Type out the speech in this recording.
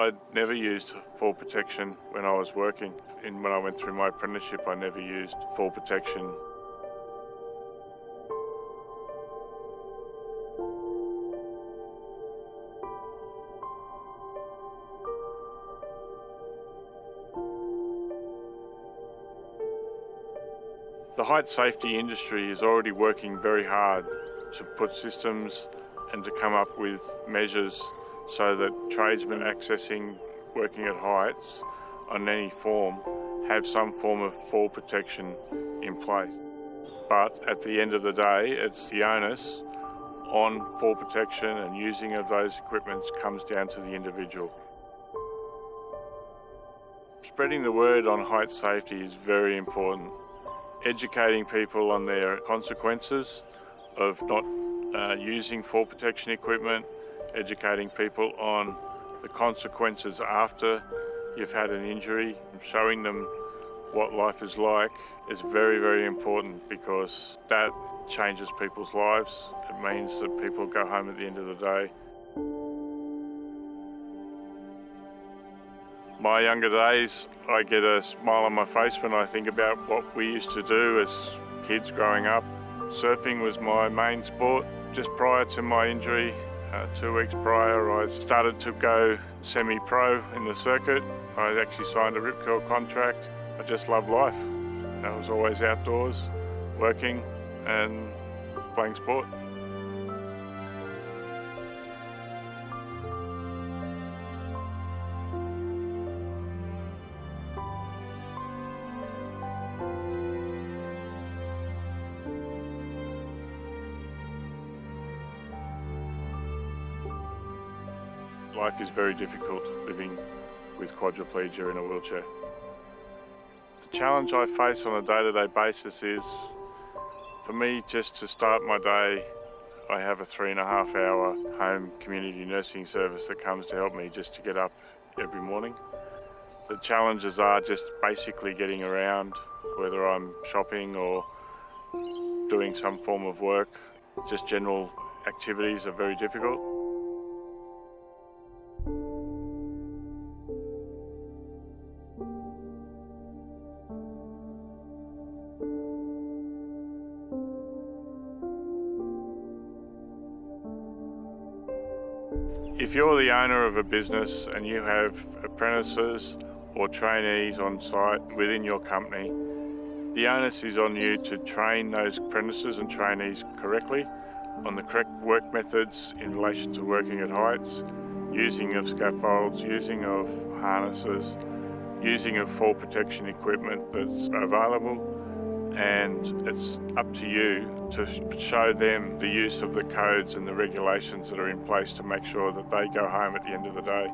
I'd never used fall protection when I was working. When I went through my apprenticeship, I never used fall protection. The height safety industry is already working very hard to put systems and to come up with measures so that tradesmen accessing working at heights on any form have some form of fall protection in place. But at the end of the day, it's the onus on fall protection and using of those equipments comes down to the individual. Spreading the word on height safety is very important. Educating people on their consequences of not using fall protection equipment, educating people on the consequences after you've had an injury, showing them what life is like is very, very important, because that changes people's lives. It means that people go home at the end of the day. My younger days, I get a smile on my face when I think about what we used to do as kids growing up. Surfing was my main sport. Just prior to my injury, 2 weeks prior, I started to go semi-pro in the circuit. I actually signed a rip curl contract. I just love life. I was always outdoors, working and playing sport. Life is very difficult living with quadriplegia in a wheelchair. The challenge I face on a day-to-day basis is, for me, just to start my day, I have a 3.5-hour home community nursing service that comes to help me just to get up every morning. The challenges are just basically getting around, whether I'm shopping or doing some form of work. Just general activities are very difficult. If you're the owner of a business and you have apprentices or trainees on site within your company, the onus is on you to train those apprentices and trainees correctly on the correct work methods in relation to working at heights, using of scaffolds, using of harnesses, using of fall protection equipment that's available. And it's up to you to show them the use of the codes and the regulations that are in place to make sure that they go home at the end of the day